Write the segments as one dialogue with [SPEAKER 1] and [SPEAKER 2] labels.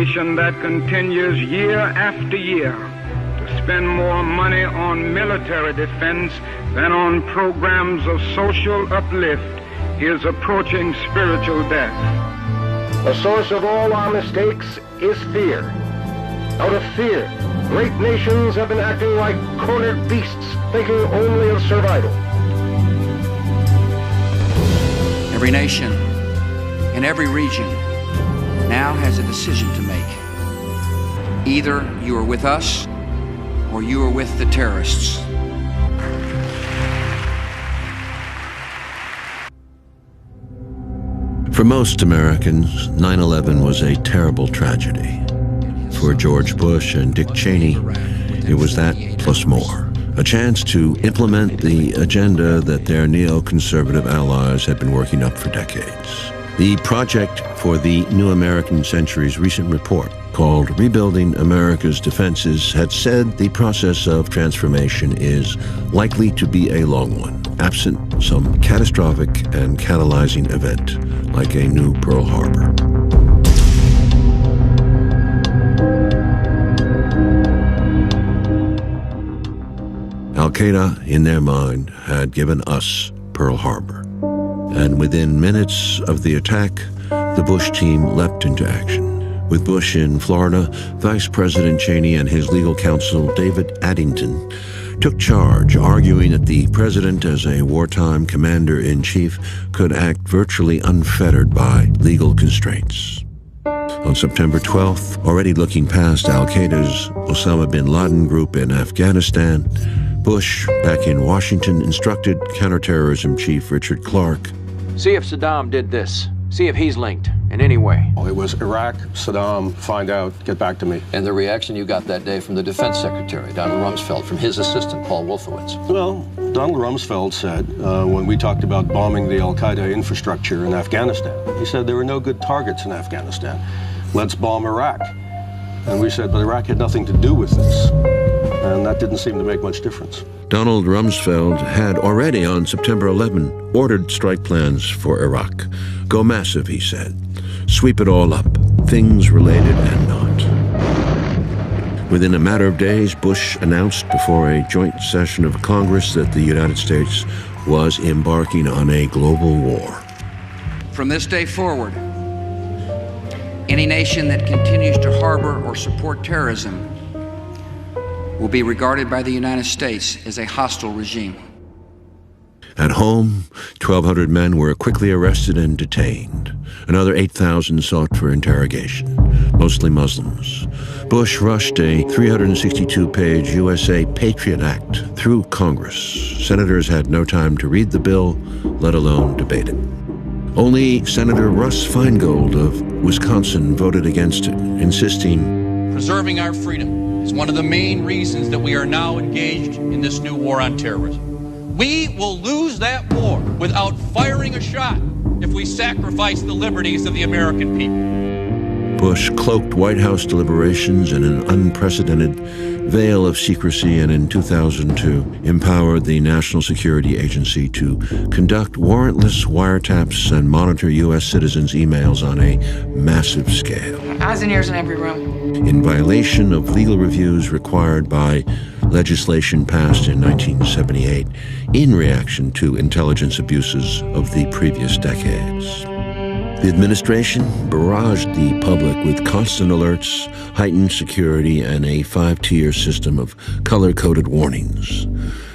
[SPEAKER 1] nation that continues year after year to spend more money on military defense than on programs of social uplift is approaching spiritual death.
[SPEAKER 2] The source of all our mistakes is fear. Out of fear, great nations have been acting like cornered beasts, thinking only of survival.
[SPEAKER 3] Every nation in every region now has a decision to make. Either you are with us or you are with the terrorists.
[SPEAKER 4] For most Americans, 9/11 was a terrible tragedy. For George Bush and Dick Cheney, it was that plus more. A chance to implement the agenda that their neoconservative allies had been working up for decades. The project for the New American Century's recent report, called Rebuilding America's Defenses, had said the process of transformation is likely to be a long one, absent some catastrophic and catalyzing event like a new Pearl Harbor. Al-Qaeda, in their mind, had given us Pearl Harbor. And within minutes of the attack, the Bush team leapt into action. With Bush in Florida, Vice President Cheney and his legal counsel, David Addington, took charge, arguing that the president, as a wartime commander-in-chief, could act virtually unfettered by legal constraints. On September 12th, already looking past Al-Qaeda's Osama bin Laden group in Afghanistan, Bush, back in Washington, instructed counterterrorism chief Richard Clarke,
[SPEAKER 5] "See if Saddam did this. See if he's linked in any way."
[SPEAKER 6] It was Iraq, Saddam, find out, get back to me.
[SPEAKER 7] And the reaction you got that day from the defense secretary, Donald Rumsfeld, from his assistant, Paul Wolfowitz?
[SPEAKER 6] Well, Donald Rumsfeld said, when we talked about bombing the al-Qaeda infrastructure in Afghanistan, he said there were no good targets in Afghanistan. Let's bomb Iraq. And we said, but Iraq had nothing to do with this. And that didn't seem to make much difference.
[SPEAKER 4] Donald Rumsfeld had already, on September 11, ordered strike plans for Iraq. Go massive, he said. Sweep it all up, things related and not. Within a matter of days, Bush announced before a joint session of Congress that the United States was embarking on a global war.
[SPEAKER 3] From this day forward, any nation that continues to harbor or support terrorism will be regarded by the United States as a hostile regime.
[SPEAKER 4] At home, 1,200 men were quickly arrested and detained. Another 8,000 sought for interrogation, mostly Muslims. Bush rushed a 362-page USA Patriot Act through Congress. Senators had no time to read the bill, let alone debate it. Only Senator Russ Feingold of Wisconsin voted against it, insisting,
[SPEAKER 8] "Preserving our freedom is one of the main reasons that we are now engaged in this new war on terrorism. We will lose that war without firing a shot if we sacrifice the liberties of the American people."
[SPEAKER 4] Bush cloaked White House deliberations in an unprecedented veil of secrecy and in 2002 empowered the National Security Agency to conduct warrantless wiretaps and monitor U.S. citizens' emails on a massive scale.
[SPEAKER 9] Eyes and ears in every room.
[SPEAKER 4] In violation of legal reviews required by legislation passed in 1978 in reaction to intelligence abuses of the previous decades. The administration barraged the public with constant alerts, heightened security, and a 5-tier system of color-coded warnings.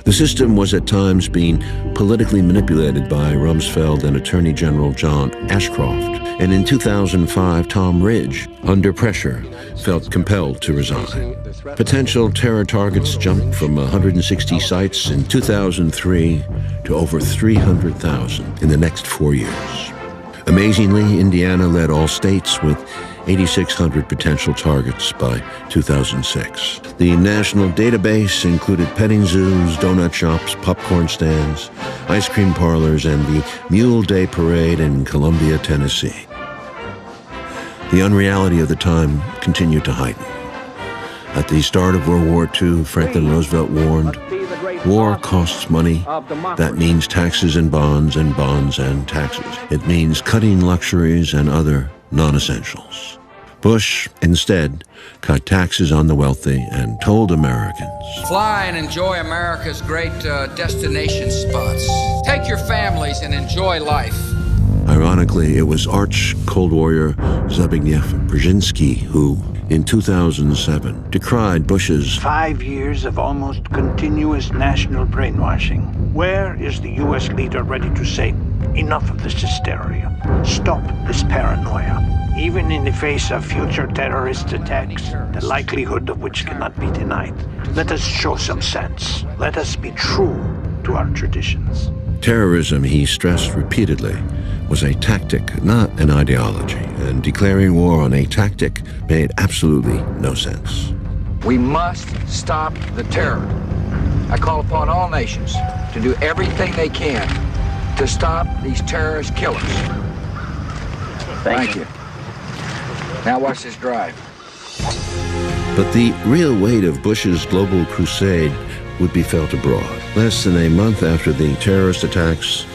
[SPEAKER 4] The system was at times being politically manipulated by Rumsfeld and Attorney General John Ashcroft, and in 2005, Tom Ridge, under pressure, felt compelled to resign. Potential terror targets jumped from 160 sites in 2003 to over 300,000 in the next 4 years. Amazingly, Indiana led all states with 8,600 potential targets by 2006. The national database included petting zoos, donut shops, popcorn stands, ice cream parlors, and the Mule Day Parade in Columbia, Tennessee. The unreality of the time continued to heighten. At the start of World War II, Franklin Roosevelt warned, "War costs money. That means taxes and bonds and taxes. It means cutting luxuries and other non-essentials." Bush, instead, cut taxes on the wealthy and told Americans,
[SPEAKER 3] fly and enjoy America's great destination spots. Take your families and enjoy life.
[SPEAKER 4] Ironically, it was arch Cold Warrior Zbigniew Brzezinski who, in 2007, decried Bush's
[SPEAKER 9] 5 years of almost continuous national brainwashing. Where is the U.S. leader ready to say, enough of this hysteria? Stop this paranoia. Even in the face of future terrorist attacks, the likelihood of which cannot be denied. Let us show some sense. Let us be true to our traditions.
[SPEAKER 4] Terrorism, he stressed repeatedly, was a tactic, not an ideology, and declaring war on a tactic made absolutely no sense.
[SPEAKER 3] We must stop the terror. I call upon all nations to do everything they can to stop these terrorist killers. Thank you. Now watch this drive.
[SPEAKER 4] But the real weight of Bush's global crusade would be felt abroad. Less than a month after the terrorist attacks,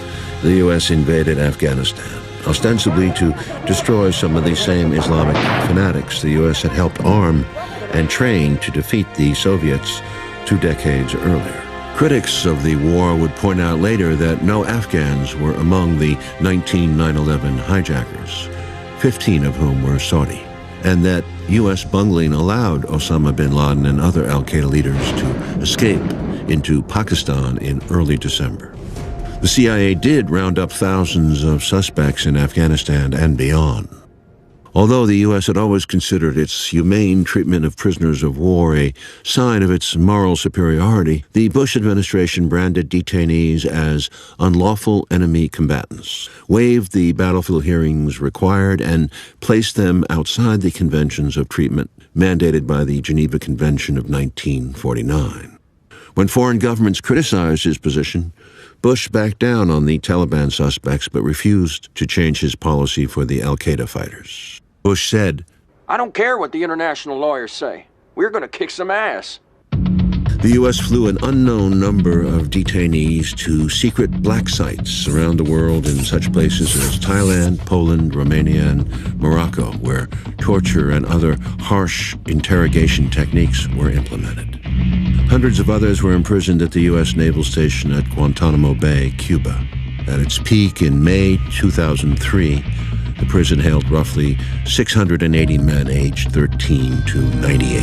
[SPEAKER 4] the U.S. invaded Afghanistan, ostensibly to destroy some of the same Islamic fanatics the U.S. had helped arm and train to defeat the Soviets 2 decades earlier. Critics of the war would point out later that no Afghans were among the 19 9/11 hijackers, 15 of whom were Saudi, and that U.S. bungling allowed Osama bin Laden and other al-Qaeda leaders to escape into Pakistan in early December. The CIA did round up thousands of suspects in Afghanistan and beyond. Although the U.S. had always considered its humane treatment of prisoners of war a sign of its moral superiority, the Bush administration branded detainees as unlawful enemy combatants, waived the battlefield hearings required, and placed them outside the conventions of treatment mandated by the Geneva Convention of 1949. When foreign governments criticized his position, Bush backed down on the Taliban suspects but refused to change his policy for the al-Qaeda fighters. Bush said,
[SPEAKER 5] I don't care what the international lawyers say. We're going to kick some ass.
[SPEAKER 4] The U.S. flew an unknown number of detainees to secret black sites around the world in such places as Thailand, Poland, Romania, and Morocco, where torture and other harsh interrogation techniques were implemented. Hundreds of others were imprisoned at the U.S. Naval Station at Guantanamo Bay, Cuba. At its peak in May 2003, the prison held roughly 680 men aged 13 to 98.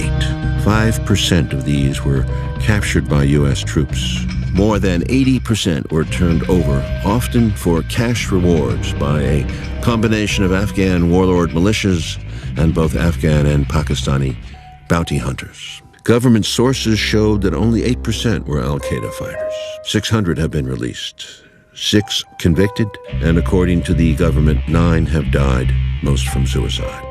[SPEAKER 4] 5% of these were captured by U.S. troops. More than 80% were turned over, often for cash rewards, by a combination of Afghan warlord militias and both Afghan and Pakistani bounty hunters. Government sources showed that only 8% were al-Qaeda fighters. 600 have been released. 6 convicted, and according to the government, 9 have died, most from suicide.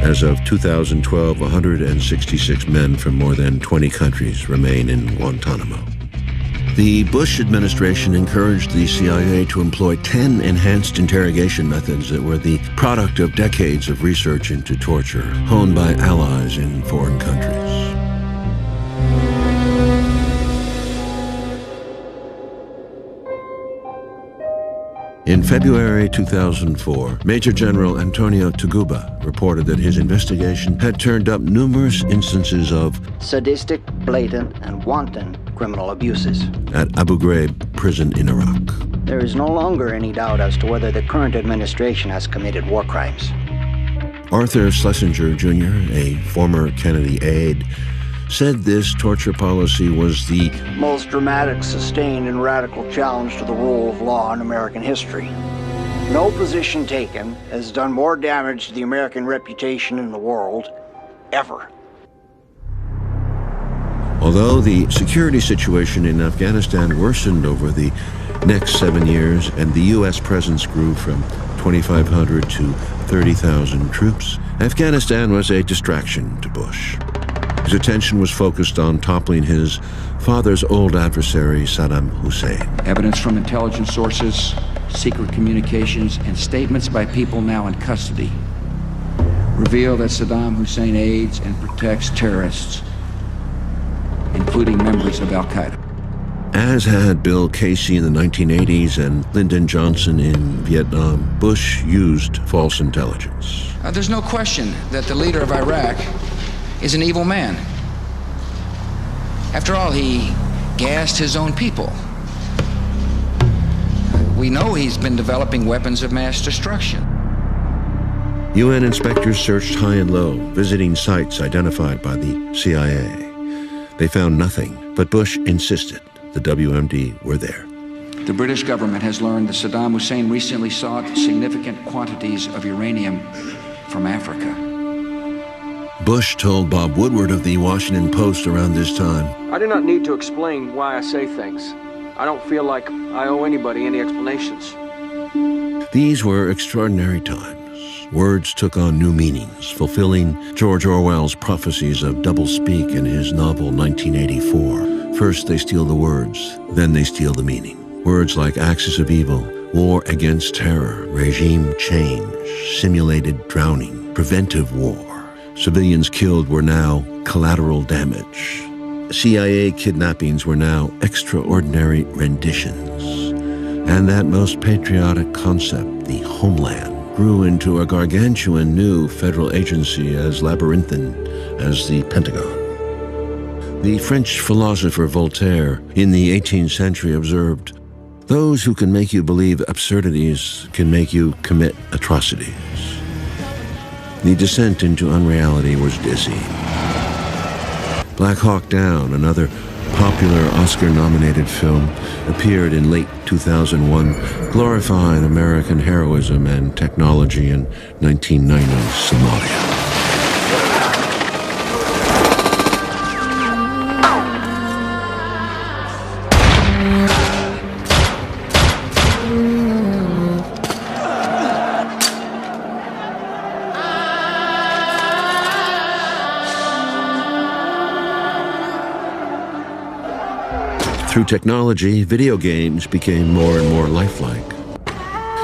[SPEAKER 4] As of 2012, 166 men from more than 20 countries remain in Guantanamo. The Bush administration encouraged the CIA to employ 10 enhanced interrogation methods that were the product of decades of research into torture, honed by allies in foreign countries. In February 2004, Major General Antonio Taguba reported that his investigation had turned up numerous instances of
[SPEAKER 10] sadistic, blatant, and wanton criminal abuses
[SPEAKER 4] at Abu Ghraib prison in Iraq.
[SPEAKER 10] There is no longer any doubt as to whether the current administration has committed war crimes.
[SPEAKER 4] Arthur Schlesinger, Jr., a former Kennedy aide, said this torture policy was the
[SPEAKER 10] most dramatic, sustained, and radical challenge to the rule of law in American history. No position taken has done more damage to the American reputation in the world, ever.
[SPEAKER 4] Although the security situation in Afghanistan worsened over the next 7 years and the U.S. presence grew from 2,500 to 30,000 troops, Afghanistan was a distraction to Bush. His attention was focused on toppling his father's old adversary, Saddam Hussein.
[SPEAKER 3] Evidence from intelligence sources, secret communications, and statements by people now in custody reveal that Saddam Hussein aids and protects terrorists, including members of al-Qaeda.
[SPEAKER 4] As had Bill Casey in the 1980s and Lyndon Johnson in Vietnam, Bush used false intelligence.
[SPEAKER 3] There's no question that the leader of Iraq is an evil man. After all, he gassed his own people. We know he's been developing weapons of mass destruction.
[SPEAKER 4] UN inspectors searched high and low, visiting sites identified by the CIA. They found nothing, but Bush insisted the WMD were there.
[SPEAKER 3] The British government has learned that Saddam Hussein recently sought significant quantities of uranium from Africa.
[SPEAKER 4] Bush told Bob Woodward of the Washington Post around this time,
[SPEAKER 5] I do not need to explain why I say things. I don't feel like I owe anybody any explanations.
[SPEAKER 4] these were extraordinary times. Words took on new meanings, fulfilling George Orwell's prophecies of doublespeak in his novel 1984. First they steal the words, then they steal the meaning. Words like axis of evil, war against terror, regime change, simulated drowning, preventive war. Civilians killed were now collateral damage. CIA kidnappings were now extraordinary renditions. And that most patriotic concept, the homeland, grew into a gargantuan new federal agency as labyrinthine as the Pentagon. The French philosopher Voltaire in the 18th century observed, "Those who can make you believe absurdities can make you commit atrocities." The descent into unreality was dizzying. Black Hawk Down, another popular Oscar-nominated film, appeared in late 2001, glorifying American heroism and technology in 1990's Somalia. Through technology, video games became more and more lifelike.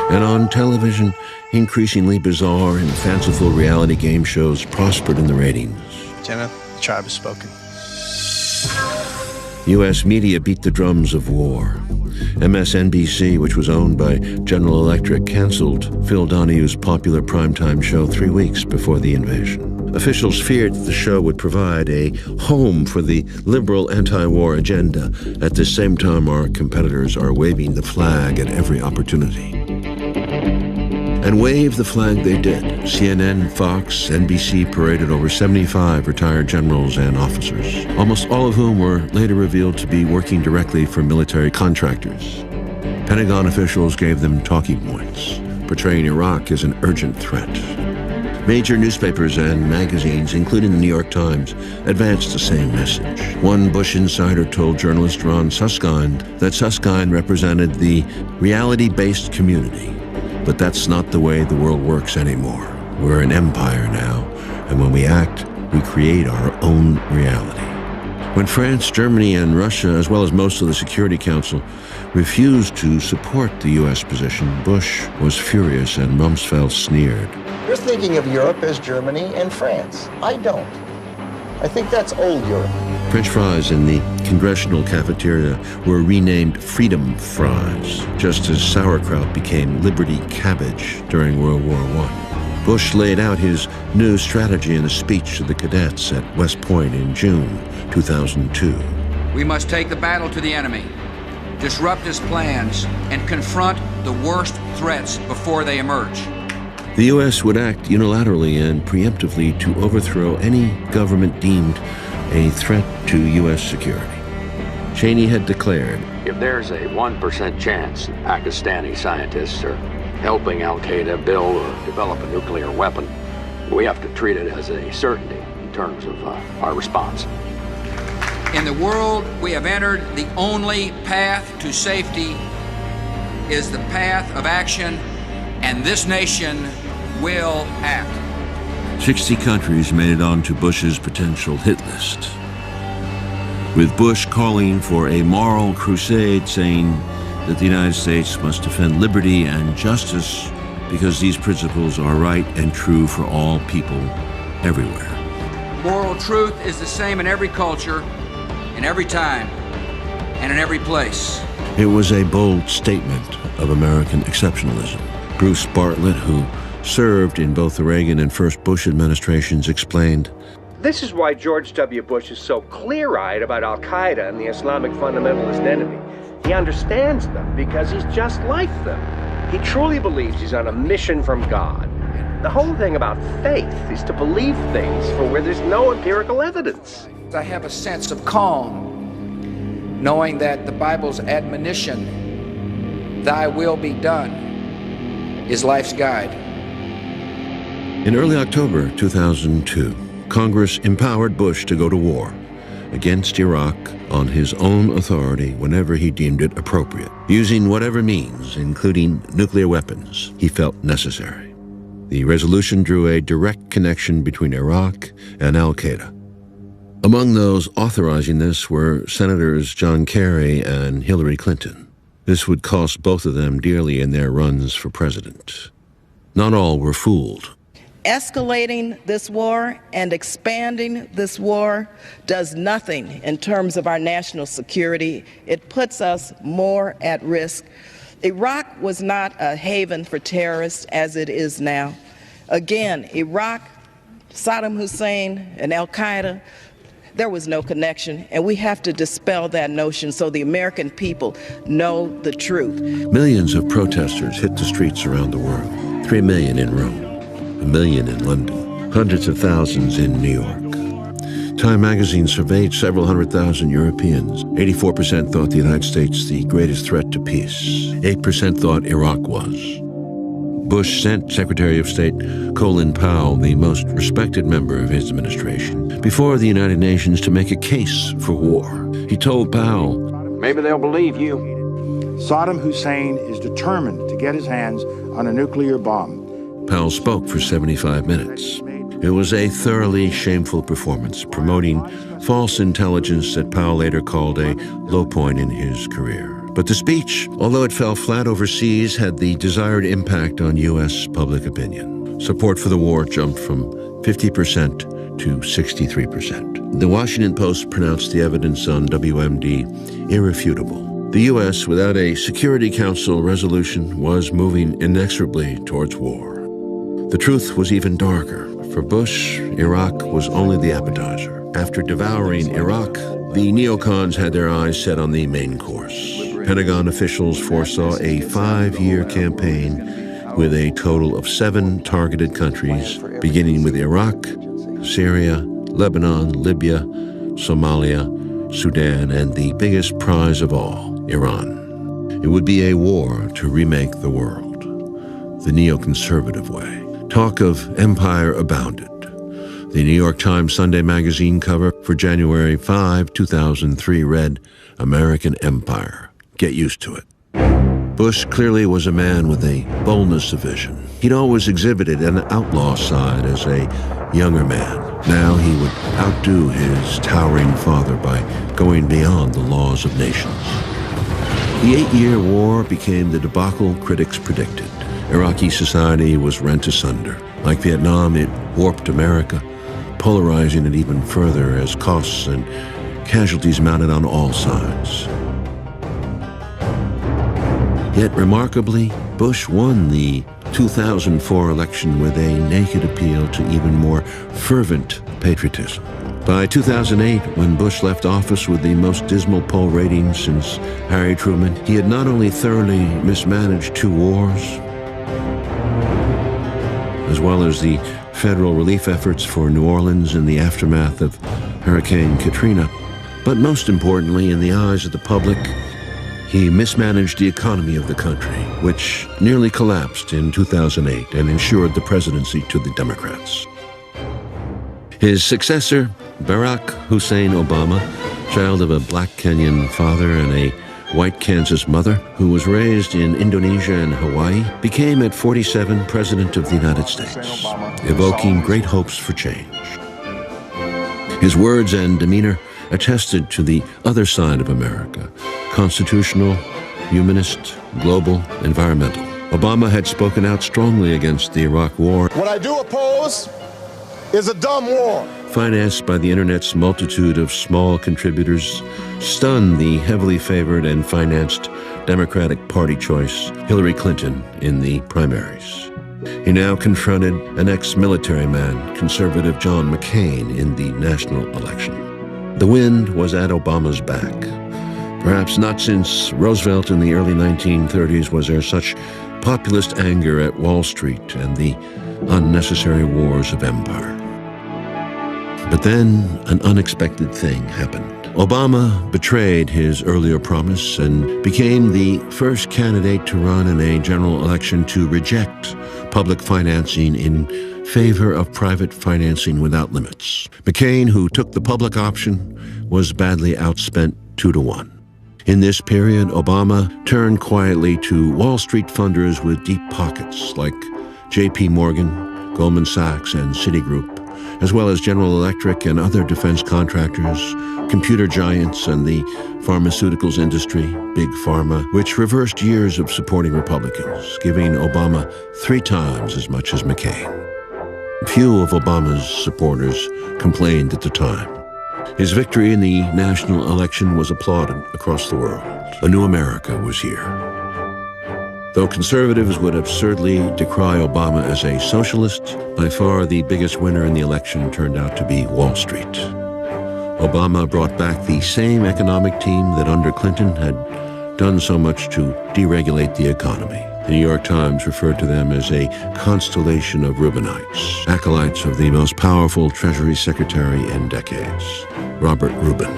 [SPEAKER 4] And on television, increasingly bizarre and fanciful reality game shows prospered in the ratings.
[SPEAKER 11] Jenna, the tribe has spoken.
[SPEAKER 4] U.S. media beat the drums of war. MSNBC, which was owned by General Electric, canceled Phil Donahue's popular primetime show 3 weeks before the invasion. Officials feared that the show would provide a home for the liberal anti-war agenda. At the same time, our competitors are waving the flag at every opportunity. And wave the flag they did. CNN, Fox, NBC paraded over 75 retired generals and officers, almost all of whom were later revealed to be working directly for military contractors. Pentagon officials gave them talking points, portraying Iraq as an urgent threat. Major newspapers and magazines, including the New York Times, advanced the same message. One Bush insider told journalist Ron Suskind that Suskind represented the reality-based community. But that's not the way the world works anymore. We're an empire now, and when we act, we create our own reality. When France, Germany, and Russia, as well as most of the Security Council, refused to support the U.S. position, Bush was furious and Rumsfeld sneered.
[SPEAKER 12] You're thinking of Europe as Germany and France. I don't. I think that's old Europe.
[SPEAKER 4] French fries in the congressional cafeteria were renamed Freedom Fries, just as sauerkraut became Liberty Cabbage during World War I. Bush laid out his new strategy in a speech to the cadets at West Point in June 2002.
[SPEAKER 3] We must take the battle to the enemy, disrupt his plans, and confront the worst threats before they emerge.
[SPEAKER 4] The U.S. would act unilaterally and preemptively to overthrow any government deemed a threat to U.S. security. Cheney had declared,
[SPEAKER 7] if there's a 1% chance that Pakistani scientists are helping al-Qaeda build or develop a nuclear weapon, we have to treat it as a certainty in terms of our response.
[SPEAKER 3] In the world we have entered, the only path to safety is the path of action, and this nation will act.
[SPEAKER 4] 60 countries made it onto Bush's potential hit list, with Bush calling for a moral crusade, saying that the United States must defend liberty and justice because these principles are right and true for all people everywhere.
[SPEAKER 3] Moral truth is the same in every culture, in every time. and in every place.
[SPEAKER 4] It was a bold statement of American exceptionalism. Bruce Bartlett, who served in both the Reagan and first Bush administrations, explained,
[SPEAKER 13] "This is why George W. Bush is so clear-eyed about al-Qaeda and the Islamic fundamentalist enemy. He understands them because he's just like them. He truly believes he's on a mission from God. The whole thing about faith is to believe things for where there's no empirical evidence."
[SPEAKER 3] I have a sense of calm, knowing that the Bible's admonition, "Thy will be done," is life's guide.
[SPEAKER 4] In early October 2002, Congress empowered Bush to go to war against Iraq on his own authority whenever he deemed it appropriate, using whatever means, including nuclear weapons, he felt necessary. The resolution drew a direct connection between Iraq and al-Qaeda. Among those authorizing this were Senators John Kerry and Hillary Clinton. This would cost both of them dearly in their runs for president. Not all were fooled.
[SPEAKER 14] Escalating this war and expanding this war does nothing in terms of our national security. It puts us more at risk. Iraq was not a haven for terrorists as it is now. Again, Iraq, Saddam Hussein, and al-Qaeda, there was no connection, and we have to dispel that notion so the American people know the truth.
[SPEAKER 4] Millions of protesters hit the streets around the world. 3 million in Rome, 1 million in London, hundreds of thousands in New York. Time magazine surveyed several 100,000 Europeans. 84% thought the United States the greatest threat to peace. 8% thought Iraq was. Bush sent Secretary of State Colin Powell, the most respected member of his administration, before the United Nations to make a case for war. He told Powell,
[SPEAKER 7] "Maybe they'll believe you."
[SPEAKER 9] Saddam Hussein is determined to get his hands on a nuclear bomb.
[SPEAKER 4] Powell spoke for 75 minutes. It was a thoroughly shameful performance, promoting false intelligence that Powell later called a low point in his career. But the speech, although it fell flat overseas, had the desired impact on U.S. public opinion. Support for the war jumped from 50% to 63%. The Washington Post pronounced the evidence on WMD irrefutable. The U.S., without a Security Council resolution, was moving inexorably towards war. The truth was even darker. For Bush, Iraq was only the appetizer. After devouring Iraq, the neocons had their eyes set on the main course. Pentagon officials foresaw a 5-year campaign with a total of 7 targeted countries, beginning with Iraq, Syria, Lebanon, Libya, Somalia, Sudan, and the biggest prize of all, Iran. It would be a war to remake the world, the neoconservative way. Talk of empire abounded. The New York Times Sunday magazine cover for January 5, 2003 read, "American Empire. Get used to it." Bush clearly was a man with a boldness of vision. He'd always exhibited an outlaw side as a younger man. Now he would outdo his towering father by going beyond the laws of nations. The 8-year war became the debacle critics predicted. Iraqi society was rent asunder. Like Vietnam, it warped America, polarizing it even further as costs and casualties mounted on all sides. Yet remarkably, Bush won the 2004 election with a naked appeal to even more fervent patriotism. By 2008, when Bush left office with the most dismal poll ratings since Harry Truman, he had not only thoroughly mismanaged 2 wars, as well as the federal relief efforts for New Orleans in the aftermath of Hurricane Katrina, but most importantly, in the eyes of the public, he mismanaged the economy of the country, which nearly collapsed in 2008 and ensured the presidency to the Democrats. His successor, Barack Hussein Obama, child of a black Kenyan father and a white Kansas mother who was raised in Indonesia and Hawaii, became at 47 President of the United States, evoking great hopes for change. His words and demeanor attested to the other side of America, constitutional, humanist, global, environmental. Obama had spoken out strongly against the Iraq War.
[SPEAKER 2] What I do oppose is a dumb war.
[SPEAKER 4] financed by the Internet's multitude of small contributors, stunned the heavily favored and financed Democratic Party choice, Hillary Clinton, in the primaries. He now confronted an ex-military man, conservative John McCain, in the national election. The wind was at Obama's back. Perhaps not since Roosevelt in the early 1930s was there such populist anger at Wall Street and the unnecessary wars of empire. But then an unexpected thing happened. Obama betrayed his earlier promise and became the first candidate to run in a general election to reject public financing in favor of private financing without limits. McCain, who took the public option, was badly outspent 2-1. In this period, Obama turned quietly to Wall Street funders with deep pockets like J.P. Morgan, Goldman Sachs, and Citigroup, as well as General Electric and other defense contractors, computer giants, and the pharmaceuticals industry, Big Pharma, which reversed years of supporting Republicans, giving Obama 3 times as much as McCain. Few of Obama's supporters complained at the time. His victory in the national election was applauded across the world. A new America was here. Though conservatives would absurdly decry Obama as a socialist, by far the biggest winner in the election turned out to be Wall Street. Obama brought back the same economic team that under Clinton had done so much to deregulate the economy. The New York Times referred to them as a constellation of Reubenites, acolytes of the most powerful Treasury Secretary in decades, Robert Rubin.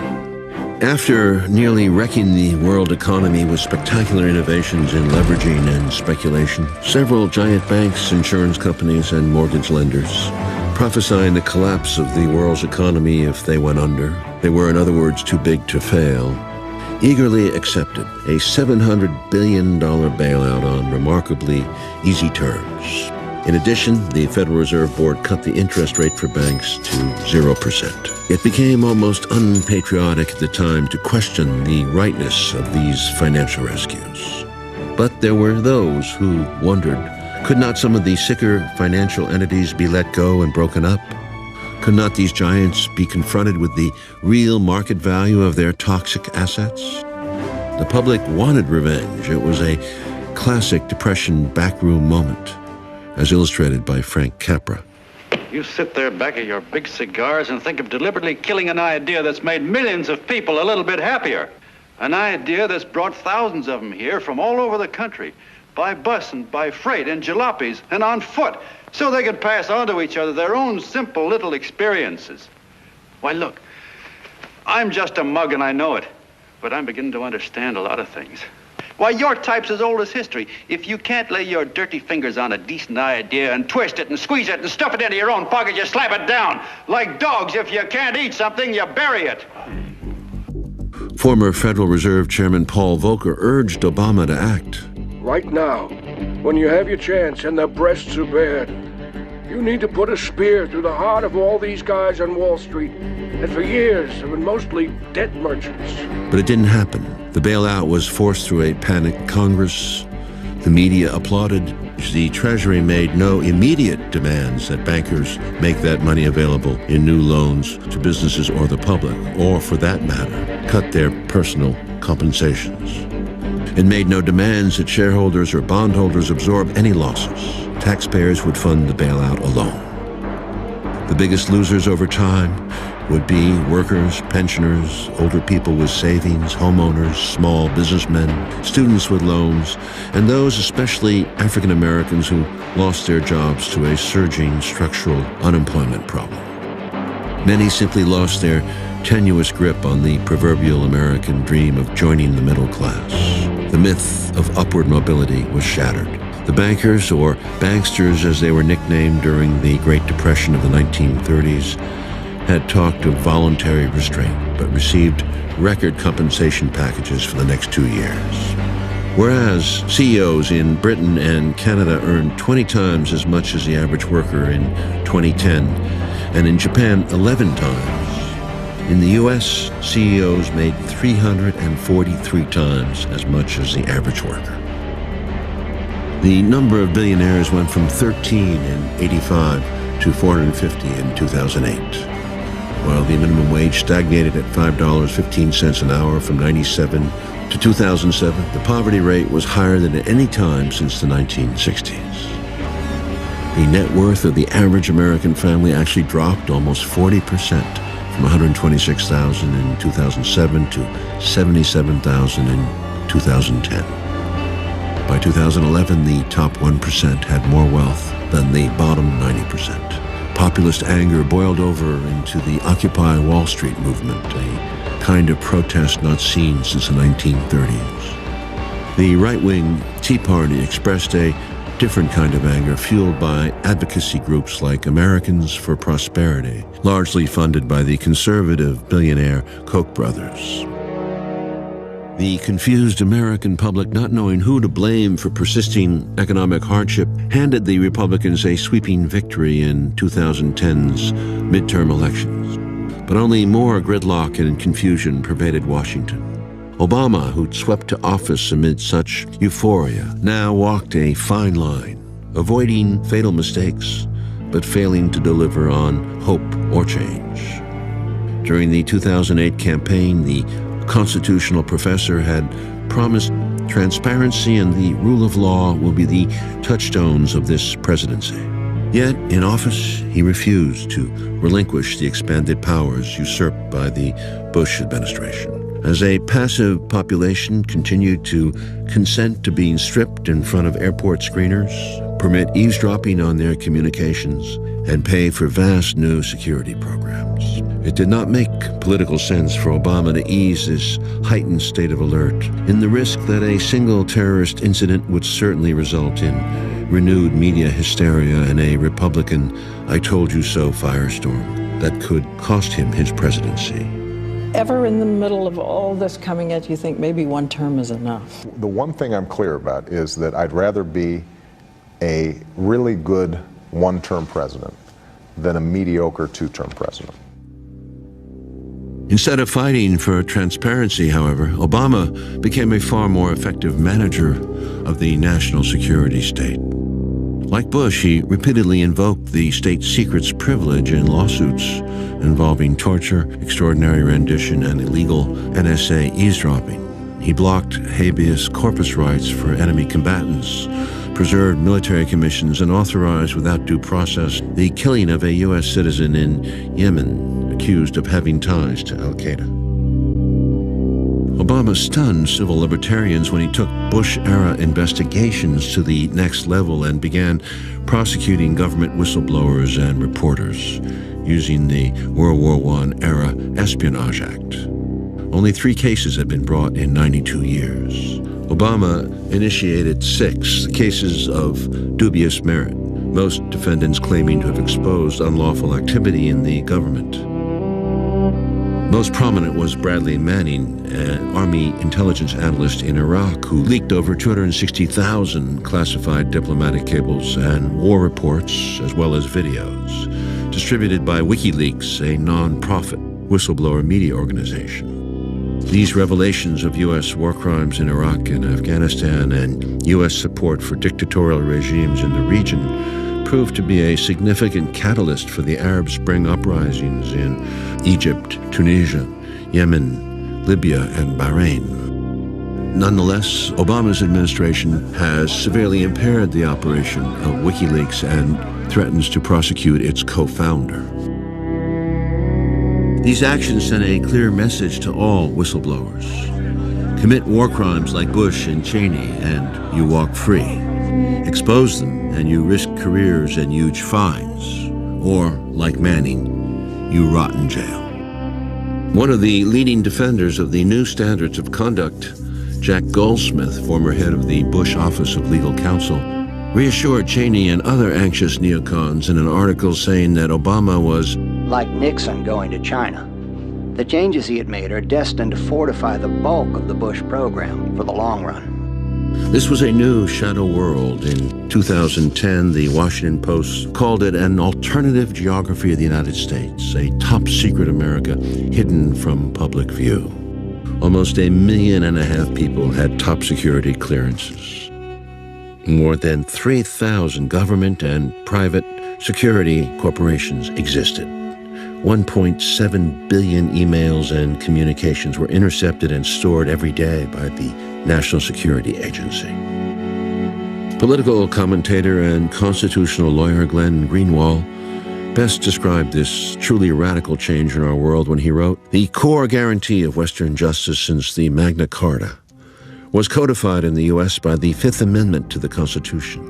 [SPEAKER 4] After nearly wrecking the world economy with spectacular innovations in leveraging and speculation, several giant banks, insurance companies, and mortgage lenders, prophesying the collapse of the world's economy if they went under, they were, in other words, too big to fail, eagerly accepted a $700 billion bailout on remarkably easy terms. In addition, the Federal Reserve Board cut the interest rate for banks to 0%. It became almost unpatriotic at the time to question the rightness of these financial rescues. But there were those who wondered, could not some of the sicker financial entities be let go and broken up? Could not these giants be confronted with the real market value of their toxic assets? The public wanted revenge. It was a classic Depression backroom moment, as illustrated by Frank Capra.
[SPEAKER 15] You sit there back of your big cigars and think of deliberately killing an idea that's made millions of people a little bit happier. An idea that's brought thousands of them here from all over the country, by bus and by freight and jalopies and on foot, so they could pass on to each other their own simple little experiences. Why, look, I'm just a mug and I know it, but I'm beginning to understand a lot of things. Why, your type's as old as history. If you can't lay your dirty fingers on a decent idea and twist it and squeeze it and stuff it into your own pocket, you slap it down. Like dogs, if you can't eat something, you bury it.
[SPEAKER 4] Former Federal Reserve Chairman Paul Volcker urged Obama to act.
[SPEAKER 16] Right now, when you have your chance and their breasts are bared, you need to put a spear through the heart of all these guys on Wall Street that for years have been mostly debt merchants.
[SPEAKER 4] But it didn't happen. The bailout was forced through a panicked Congress. The media applauded. The Treasury made no immediate demands that bankers make that money available in new loans to businesses or the public, or for that matter, cut their personal compensations. It made no demands that shareholders or bondholders absorb any losses. Taxpayers would fund the bailout alone. The biggest losers over time would be workers, pensioners, older people with savings, homeowners, small businessmen, students with loans, and those especially African Americans who lost their jobs to a surging structural unemployment problem. Many simply lost their tenuous grip on the proverbial American dream of joining the middle class. The myth of upward mobility was shattered. The bankers, or banksters as they were nicknamed during the Great Depression of the 1930s, had talked of voluntary restraint, but received record compensation packages for the next 2 years. Whereas CEOs in Britain and Canada earned 20 times as much as the average worker in 2010, and in Japan 11 times. In the U.S., CEOs made 343 times as much as the average worker. The number of billionaires went from 13 in '85 to 450 in 2008. while the minimum wage stagnated at $5.15 an hour from 1997 to 2007, the poverty rate was higher than at any time since the 1960s. The net worth of the average American family actually dropped almost 40%, from $126,000 in 2007 to $77,000 in 2010. By 2011, the top 1% had more wealth than the bottom 90%. Populist anger boiled over into the Occupy Wall Street movement, a kind of protest not seen since the 1930s. The right-wing Tea Party expressed a different kind of anger fueled by advocacy groups like Americans for Prosperity, largely funded by the conservative billionaire Koch brothers. The confused American public, not knowing who to blame for persisting economic hardship, handed the Republicans a sweeping victory in 2010's midterm elections. But only more gridlock and confusion pervaded Washington. Obama, who'd swept to office amid such euphoria, now walked a fine line, avoiding fatal mistakes, but failing to deliver on hope or change. During the 2008 campaign, the constitutional professor had promised transparency and the rule of law will be the touchstones of this presidency. Yet, in office, he refused to relinquish the expanded powers usurped by the Bush administration. As a passive population continued to consent to being stripped in front of airport screeners, permit eavesdropping on their communications, and pay for vast new security programs. It did not make political sense for Obama to ease this heightened state of alert in the risk that a single terrorist incident would certainly result in renewed media hysteria and a Republican "I told you so" firestorm that could cost him his presidency.
[SPEAKER 17] Ever in the middle of all this coming at you think maybe one term is enough?
[SPEAKER 18] The one thing I'm clear about is that I'd rather be a really good one-term president than a mediocre two-term president.
[SPEAKER 4] Instead of fighting for transparency, however, Obama became a far more effective manager of the national security state. Like Bush, he repeatedly invoked the state secrets privilege in lawsuits involving torture, extraordinary rendition, and illegal NSA eavesdropping. He blocked habeas corpus rights for enemy combatants, preserved military commissions, and authorized without due process the killing of a U.S. citizen in Yemen accused of having ties to al-Qaeda. Obama stunned civil libertarians when he took Bush-era investigations to the next level and began prosecuting government whistleblowers and reporters using the World War I-era Espionage Act. Only 3 cases had been brought in 92 years. Obama initiated 6 cases of dubious merit, most defendants claiming to have exposed unlawful activity in the government. Most prominent was Bradley Manning, an Army intelligence analyst in Iraq who leaked over 260,000 classified diplomatic cables and war reports, as well as videos, distributed by WikiLeaks, a non-profit whistleblower media organization. These revelations of U.S. war crimes in Iraq and Afghanistan and U.S. support for dictatorial regimes in the region proved to be a significant catalyst for the Arab Spring uprisings in Egypt, Tunisia, Yemen, Libya, and Bahrain. Nonetheless, Obama's administration has severely impaired the operation of WikiLeaks and threatens to prosecute its co-founder. These actions send a clear message to all whistleblowers. Commit war crimes like Bush and Cheney, and you walk free. Expose them, and you risk careers and huge fines. Or, like Manning, you rot in jail. One of the leading defenders of the new standards of conduct, Jack Goldsmith, former head of the Bush Office of Legal Counsel, reassured Cheney and other anxious neocons in an article saying that Obama was
[SPEAKER 10] like Nixon going to China. The changes he had made are destined to fortify the bulk of the Bush program for the long run.
[SPEAKER 4] This was a new shadow world. In 2010, the Washington Post called it an alternative geography of the United States, a top-secret America hidden from public view. Almost 1.5 million people had top-security clearances. More than 3,000 government and private security corporations existed, 1.7 billion emails and communications were intercepted and stored every day by the National Security Agency. Political commentator and constitutional lawyer Glenn Greenwald best described this truly radical change in our world when he wrote, "The core guarantee of Western justice since the Magna Carta was codified in the U.S. by the Fifth Amendment to the Constitution.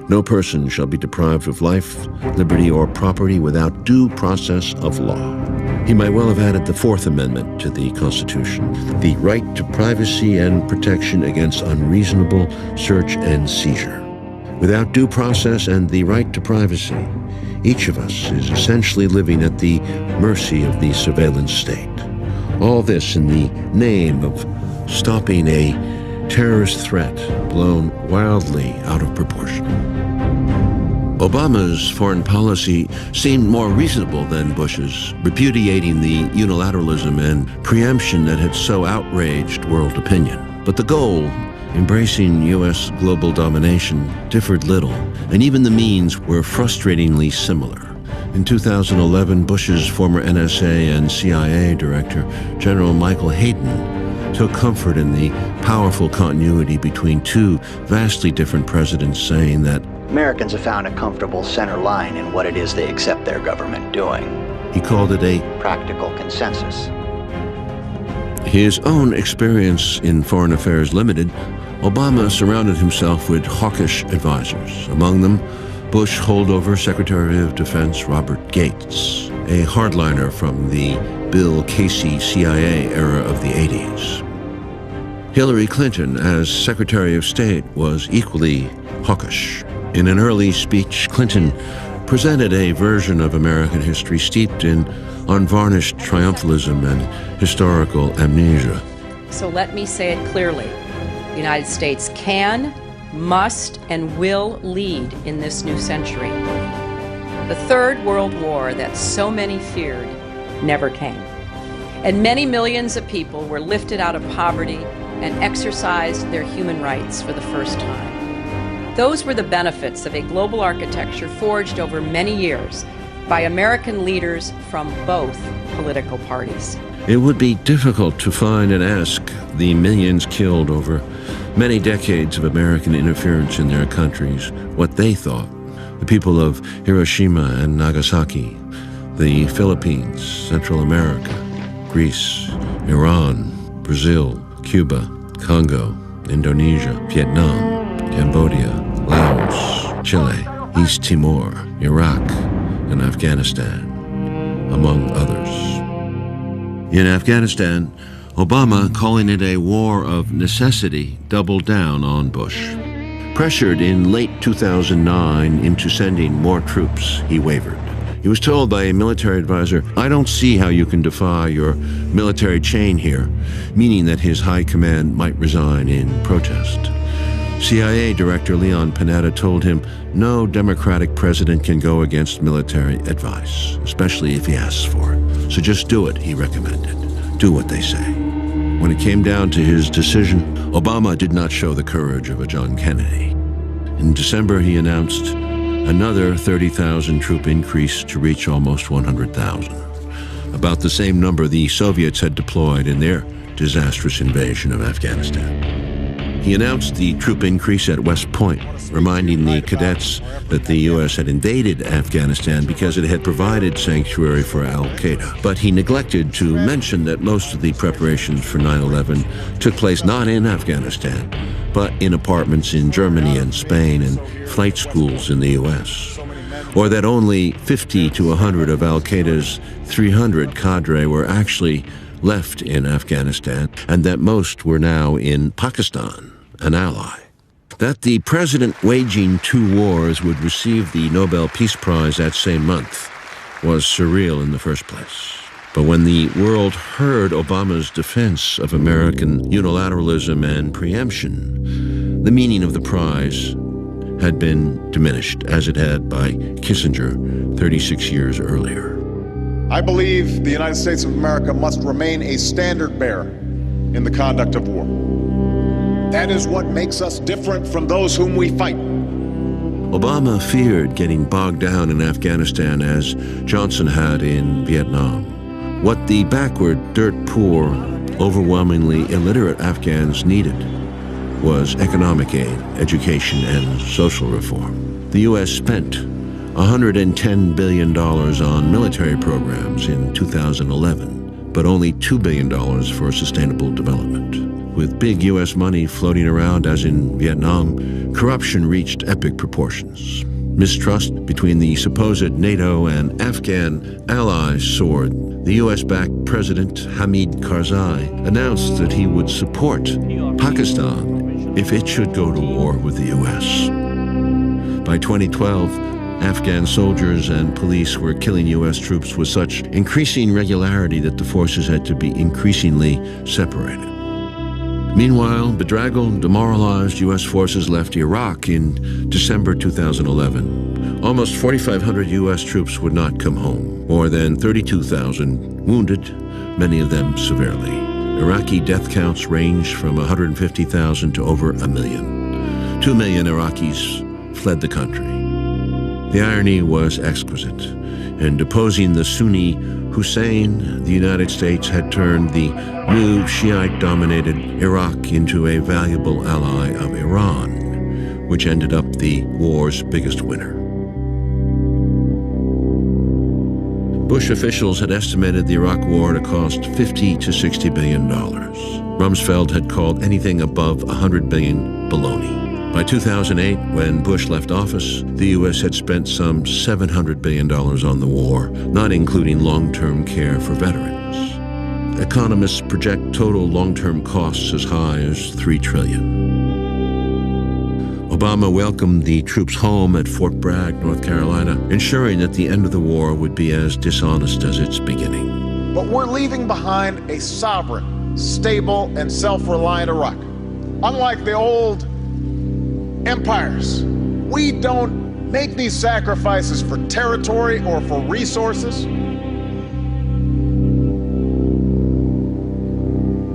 [SPEAKER 4] No person shall be deprived of life, liberty, or property without due process of law." He might well have added the Fourth Amendment to the Constitution, the right to privacy and protection against unreasonable search and seizure. Without due process and the right to privacy, each of us is essentially living at the mercy of the surveillance state. All this in the name of stopping a terrorist threat blown wildly out of proportion. Obama's foreign policy seemed more reasonable than Bush's, repudiating the unilateralism and preemption that had so outraged world opinion. But the goal, embracing U.S. global domination, differed little, and even the means were frustratingly similar. In 2011, Bush's former NSA and CIA director, General Michael Hayden, took comfort in the powerful continuity between two vastly different presidents, saying that
[SPEAKER 10] Americans have found a comfortable center line in what it is they accept their government doing.
[SPEAKER 4] He called it a
[SPEAKER 10] practical consensus.
[SPEAKER 4] His own experience in foreign affairs limited, Obama surrounded himself with hawkish advisors, among them Bush holdover Secretary of Defense Robert Gates, a hardliner from the Bill Casey CIA era of the 80s. Hillary Clinton, as Secretary of State, was equally hawkish. In an early speech, Clinton presented a version of American history steeped in unvarnished triumphalism and historical amnesia.
[SPEAKER 19] So let me say it clearly. The United States can, must, and will lead in this new century. The Third World War that so many feared never came. And many millions of people were lifted out of poverty and exercised their human rights for the first time. Those were the benefits of a global architecture forged over many years by American leaders from both political parties.
[SPEAKER 4] It would be difficult to find and ask the millions killed over many decades of American interference in their countries what they thought. The people of Hiroshima and Nagasaki, the Philippines, Central America, Greece, Iran, Brazil, Cuba, Congo, Indonesia, Vietnam, Cambodia, Laos, Chile, East Timor, Iraq, and Afghanistan, among others. In Afghanistan, Obama, calling it a war of necessity, doubled down on Bush. Pressured in late 2009 into sending more troops, he wavered. He was told by a military advisor, "I don't see how you can defy your military chain here," meaning that his high command might resign in protest. CIA Director Leon Panetta told him no Democratic president can go against military advice, especially if he asks for it. So just do it, he recommended. Do what they say. When it came down to his decision, Obama did not show the courage of a John Kennedy. In December, he announced another 30,000 troop increase to reach almost 100,000, about the same number the Soviets had deployed in their disastrous invasion of Afghanistan. He announced the troop increase at West Point, reminding the cadets that the U.S. had invaded Afghanistan because it had provided sanctuary for al-Qaeda. But he neglected to mention that most of the preparations for 9/11 took place not in Afghanistan, but in apartments in Germany and Spain and flight schools in the U.S. Or that only 50 to 100 of al-Qaeda's 300 cadre were actually left in Afghanistan, and that most were now in Pakistan, an ally. That the president waging two wars would receive the Nobel Peace Prize that same month was surreal in the first place. But when the world heard Obama's defense of American unilateralism and preemption, the meaning of the prize had been diminished, as it had by Kissinger 36 years earlier.
[SPEAKER 20] I believe the United States of America must remain a standard bearer in the conduct of war. That is what makes us different from those whom we fight.
[SPEAKER 4] Obama feared getting bogged down in Afghanistan as Johnson had in Vietnam. What the backward, dirt-poor, overwhelmingly illiterate Afghans needed was economic aid, education, and social reform. The U.S. spent $110 billion on military programs in 2011, but only $2 billion for sustainable development. With big U.S. money floating around, as in Vietnam, corruption reached epic proportions. Mistrust between the supposed NATO and Afghan allies soared. The U.S.-backed President Hamid Karzai announced that he would support Pakistan if it should go to war with the U.S. By 2012, Afghan soldiers and police were killing U.S. troops with such increasing regularity that the forces had to be increasingly separated. Meanwhile, bedraggled, demoralized U.S. forces left Iraq in December 2011. Almost 4,500 U.S. troops would not come home. More than 32,000 wounded, many of them severely. Iraqi death counts ranged from 150,000 to over 1 million. 2 million Iraqis fled the country. The irony was exquisite. In deposing the Sunni Hussein, the United States had turned the new Shiite-dominated Iraq into a valuable ally of Iran, which ended up the war's biggest winner. Bush officials had estimated the Iraq war to cost $50 to $60 billion. Rumsfeld had called anything above $100 billion baloney. By 2008, when Bush left office, the U.S. had spent some $700 billion on the war, not including long-term care for veterans. Economists project total long-term costs as high as $3 trillion. Obama welcomed the troops home at Fort Bragg, North Carolina, ensuring that the end of the war would be as dishonest as its beginning.
[SPEAKER 20] But we're leaving behind a sovereign, stable, and self-reliant Iraq. Unlike the old empires, we don't make these sacrifices for territory or for resources.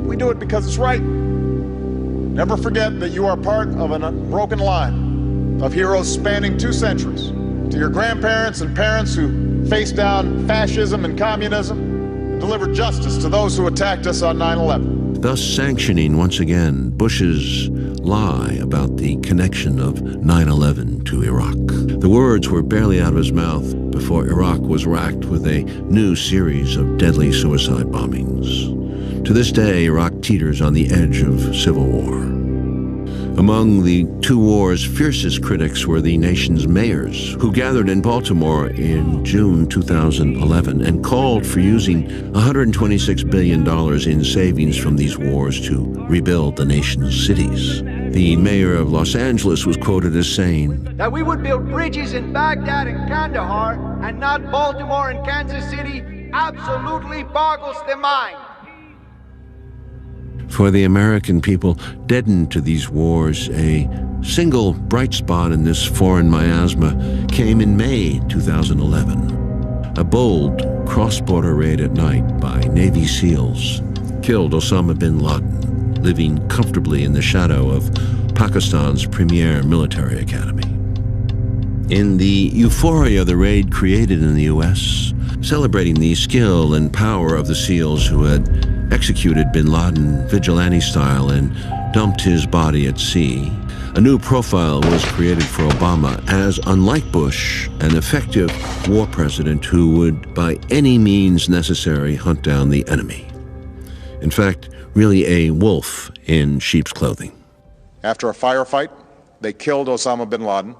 [SPEAKER 20] We do it because it's right. Never forget that you are part of an unbroken line of heroes spanning 2 centuries. To your grandparents and parents who faced down fascism and communism and delivered justice to those who attacked us on 9/11.
[SPEAKER 4] Thus sanctioning once again Bush's lie about the connection of 9/11 to Iraq. The words were barely out of his mouth before Iraq was racked with a new series of deadly suicide bombings. To this day, Iraq teeters on the edge of civil war. Among the 2 war's fiercest critics were the nation's mayors, who gathered in Baltimore in June 2011 and called for using $126 billion in savings from these wars to rebuild the nation's cities. The mayor of Los Angeles was quoted as saying,
[SPEAKER 21] "That we would build bridges in Baghdad and Kandahar and not Baltimore and Kansas City absolutely boggles the mind."
[SPEAKER 4] For the American people, deadened to these wars, a single bright spot in this foreign miasma came in May 2011. A bold cross-border raid at night by Navy SEALs killed Osama bin Laden, living comfortably in the shadow of Pakistan's premier military academy. In the euphoria the raid created in the U.S., celebrating the skill and power of the SEALs who had executed bin Laden vigilante style and dumped his body at sea, a new profile was created for Obama as, unlike Bush, an effective war president who would, by any means necessary, hunt down the enemy. In fact, really a wolf in sheep's clothing.
[SPEAKER 20] After a firefight, they killed Osama bin Laden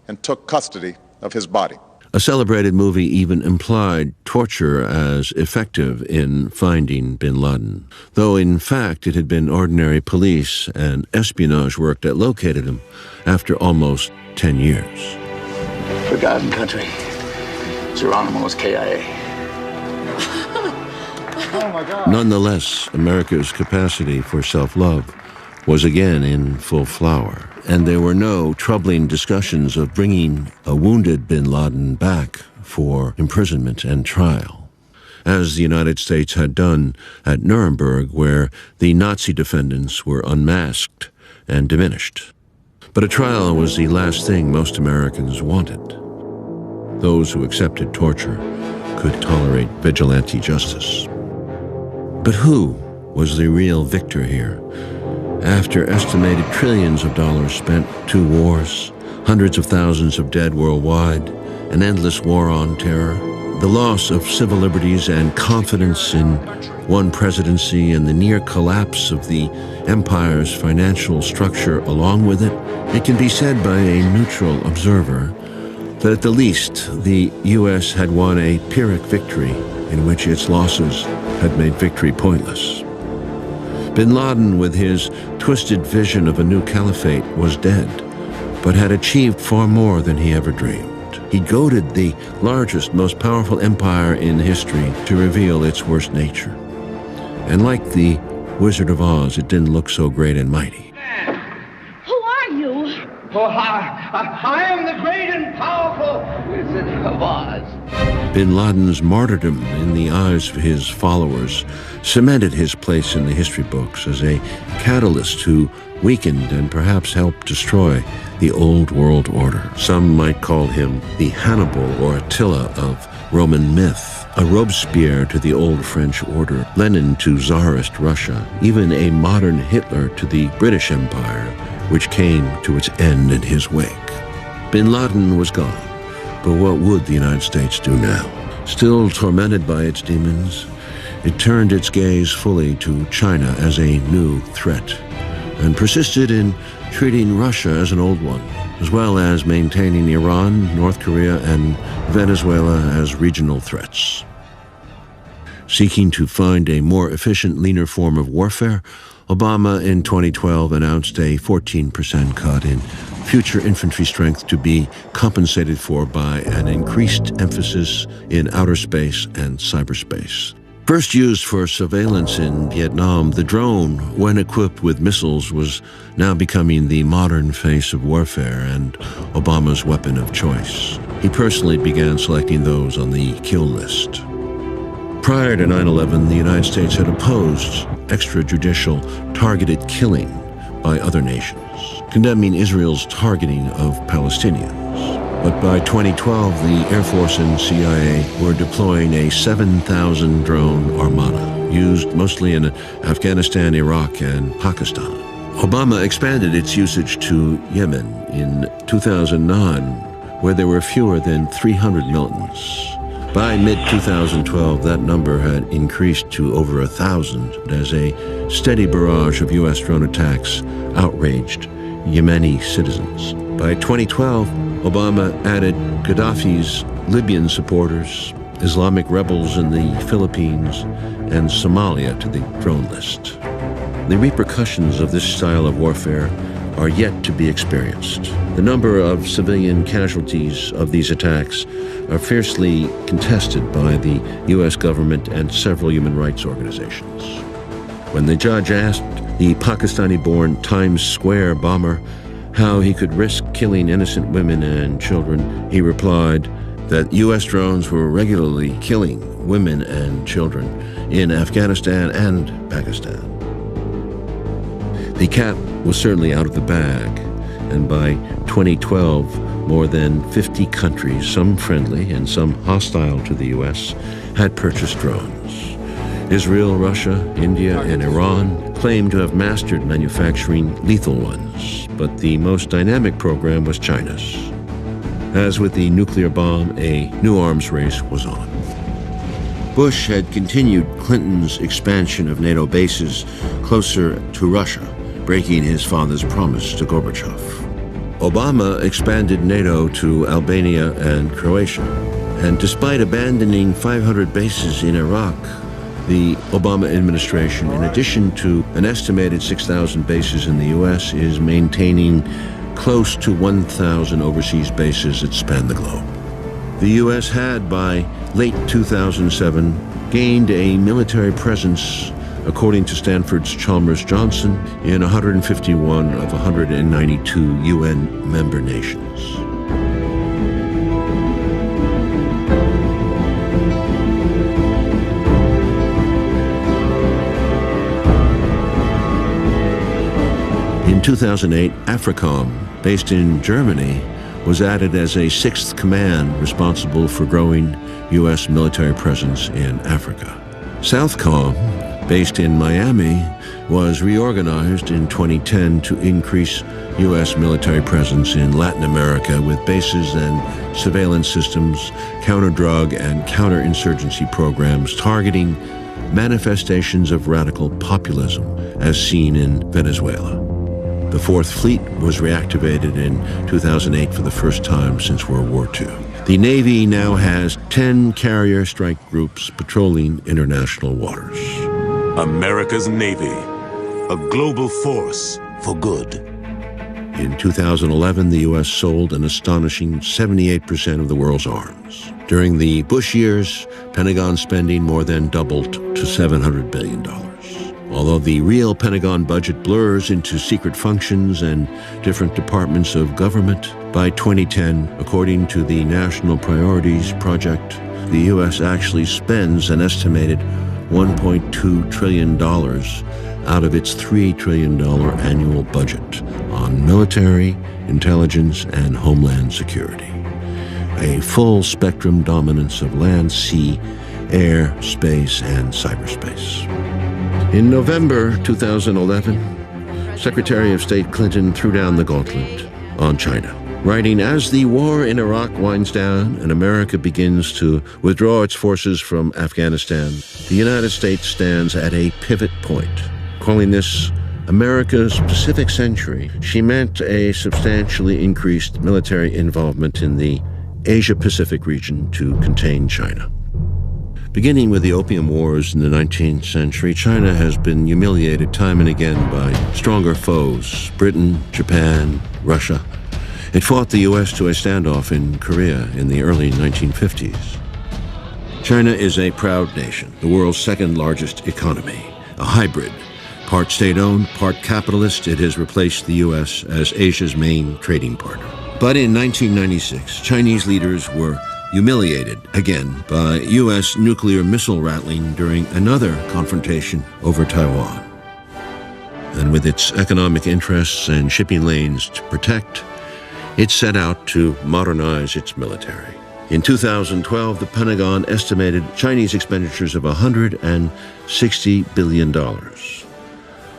[SPEAKER 20] and took custody of his body.
[SPEAKER 4] A celebrated movie even implied torture as effective in finding bin Laden, though in fact it had been ordinary police and espionage work that located him after almost 10 years.
[SPEAKER 22] Forgotten country. Geronimo's KIA.
[SPEAKER 20] Oh my God.
[SPEAKER 4] Nonetheless, America's capacity for self-love was again in full flower, and there were no troubling discussions of bringing a wounded bin Laden back for imprisonment and trial, as the United States had done at Nuremberg, where the Nazi defendants were unmasked and diminished. But a trial was the last thing most Americans wanted. Those who accepted torture could tolerate vigilante justice. But who was the real victor here? After estimated trillions of dollars spent, 2 wars, hundreds of thousands of dead worldwide, an endless war on terror, the loss of civil liberties and confidence in one presidency, and the near collapse of the empire's financial structure along with it, it can be said by a neutral observer that at the least the U.S. had won a Pyrrhic victory in which its losses had made victory pointless. Bin Laden, with his twisted vision of a new caliphate, was dead, but had achieved far more than he ever dreamed. He goaded the largest, most powerful empire in history to reveal its worst nature. And like the Wizard of Oz, it didn't look so great and mighty.
[SPEAKER 21] Who are you? Oh, I am the great and powerful Wizard of Oz.
[SPEAKER 4] Bin Laden's martyrdom in the eyes of his followers cemented his place in the history books as a catalyst who weakened and perhaps helped destroy the old world order. Some might call him the Hannibal or Attila of Roman myth, a Robespierre to the old French order, Lenin to Tsarist Russia, even a modern Hitler to the British Empire, which came to its end in his wake. Bin Laden was gone, but what would the United States do now? Still tormented by its demons, it turned its gaze fully to China as a new threat, and persisted in treating Russia as an old one, as well as maintaining Iran, North Korea, and Venezuela as regional threats. Seeking to find a more efficient, leaner form of warfare, Obama in 2012 announced a 14% cut in future infantry strength to be compensated for by an increased emphasis in outer space and cyberspace. First used for surveillance in Vietnam, the drone, when equipped with missiles, was now becoming the modern face of warfare and Obama's weapon of choice. He personally began selecting those on the kill list. Prior to 9/11, the United States had opposed extrajudicial targeted killing by other nations, condemning Israel's targeting of Palestinians. But by 2012, the Air Force and CIA were deploying a 7,000 drone armada, used mostly in Afghanistan, Iraq, and Pakistan. Obama expanded its usage to Yemen in 2009, where there were fewer than 300 militants. By mid-2012, that number had increased to over 1,000 as a steady barrage of U.S. drone attacks outraged Yemeni citizens. By 2012, Obama added Gaddafi's Libyan supporters, Islamic rebels in the Philippines, and Somalia to the drone list. The repercussions of this style of warfare are yet to be experienced. The number of civilian casualties of these attacks are fiercely contested by the U.S. government and several human rights organizations. When the judge asked the Pakistani-born Times Square bomber how he could risk killing innocent women and children, he replied that U.S. drones were regularly killing women and children in Afghanistan and Pakistan. The cat was certainly out of the bag, and by 2012, more than 50 countries, some friendly and some hostile to the U.S., had purchased drones. Israel, Russia, India, and Iran claimed to have mastered manufacturing lethal ones, but the most dynamic program was China's. As with the nuclear bomb, a new arms race was on. Bush had continued Clinton's expansion of NATO bases closer to Russia, breaking his father's promise to Gorbachev. Obama expanded NATO to Albania and Croatia, and despite abandoning 500 bases in Iraq, the Obama administration, in addition to an estimated 6,000 bases in the U.S., is maintaining close to 1,000 overseas bases that span the globe. The U.S. had, by late 2007, gained a military presence, according to Stanford's Chalmers Johnson, in 151 of 192 UN member nations. In 2008, AFRICOM, based in Germany, was added as a sixth command responsible for growing U.S. military presence in Africa. SOUTHCOM, based in Miami, was reorganized in 2010 to increase U.S. military presence in Latin America with bases and surveillance systems, counter-drug and counter-insurgency programs targeting manifestations of radical populism as seen in Venezuela. The Fourth Fleet was reactivated in 2008 for the first time since World War II. The Navy now has 10 carrier strike groups patrolling international waters.
[SPEAKER 1] America's Navy, a global force for good.
[SPEAKER 4] In 2011, the U.S. sold an astonishing 78% of the world's arms. During the Bush years, Pentagon spending more than doubled to $700 billion. Although the real Pentagon budget blurs into secret functions and different departments of government, by 2010, according to the National Priorities Project, the U.S. actually spends an estimated $1.2 trillion out of its $3 trillion annual budget on military, intelligence, and homeland security. A full spectrum dominance of land, sea, air, space, and cyberspace. In November 2011, Secretary of State Clinton threw down the gauntlet on China, writing, "As the war in Iraq winds down and America begins to withdraw its forces from Afghanistan, the United States stands at a pivot point." Calling this America's Pacific Century, she meant a substantially increased military involvement in the Asia-Pacific region to contain China. Beginning with the Opium Wars in the 19th century, China has been humiliated time and again by stronger foes, Britain, Japan, Russia. It fought the U.S. to a standoff in Korea in the early 1950s. China is a proud nation, the world's second largest economy, a hybrid. Part state-owned, part capitalist, it has replaced the U.S. as Asia's main trading partner. But in 1996, Chinese leaders were humiliated again by U.S. nuclear missile rattling during another confrontation over Taiwan. And with its economic interests and shipping lanes to protect, it set out to modernize its military. In 2012, the Pentagon estimated Chinese expenditures of $160 billion.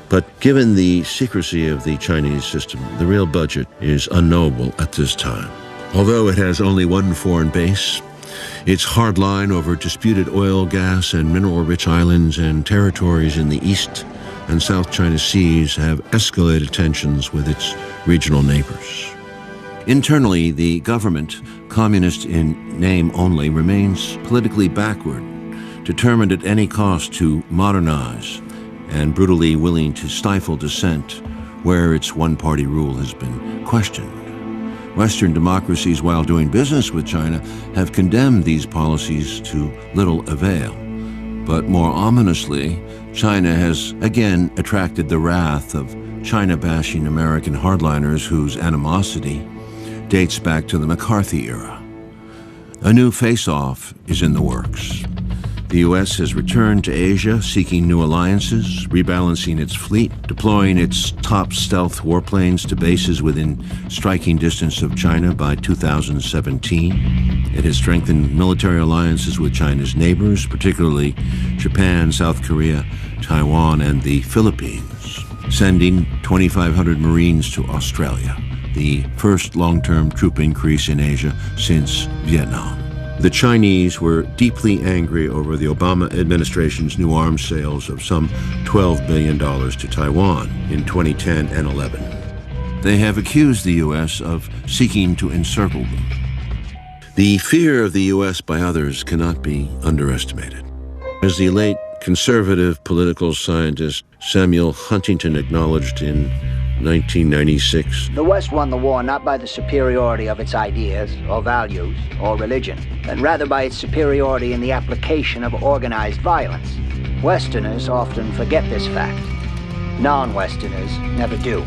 [SPEAKER 4] But given the secrecy of the Chinese system, the real budget is unknowable at this time. Although it has only one foreign base, its hard line over disputed oil, gas, and mineral-rich islands and territories in the East and South China Seas have escalated tensions with its regional neighbors. Internally, the government, communist in name only, remains politically backward, determined at any cost to modernize, and brutally willing to stifle dissent where its one-party rule has been questioned. Western democracies, while doing business with China, have condemned these policies to little avail. But more ominously, China has again attracted the wrath of China-bashing American hardliners whose animosity dates back to the McCarthy era. A new face-off is in the works. The U.S. has returned to Asia, seeking new alliances, rebalancing its fleet, deploying its top stealth warplanes to bases within striking distance of China by 2017. It has strengthened military alliances with China's neighbors, particularly Japan, South Korea, Taiwan, and the Philippines, sending 2,500 Marines to Australia, the first long-term troop increase in Asia since Vietnam. The Chinese were deeply angry over the Obama administration's new arms sales of some $12 billion to Taiwan in 2010 and 11. They have accused the U.S. of seeking to encircle them. The fear of the U.S. by others cannot be underestimated. As the late conservative political scientist Samuel Huntington acknowledged in 1996.
[SPEAKER 10] The West won the war not by the superiority of its ideas, or values, or religion, but rather by its superiority in the application of organized violence. Westerners often forget this fact. Non-Westerners never do.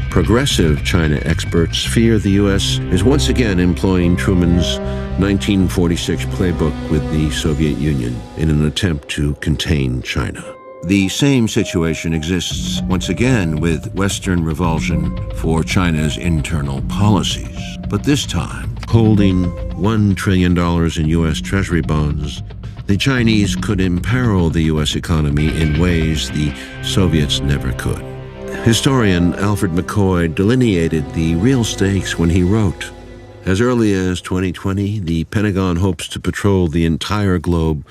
[SPEAKER 4] Progressive China experts fear the U.S. is once again employing Truman's 1946 playbook with the Soviet Union in an attempt to contain China. The same situation exists once again with Western revulsion for China's internal policies. But this time, holding $1 trillion in U.S. Treasury bonds, the Chinese could imperil the U.S. economy in ways the Soviets never could. Historian Alfred McCoy delineated the real stakes when he wrote, "As early as 2020, the Pentagon hopes to patrol the entire globe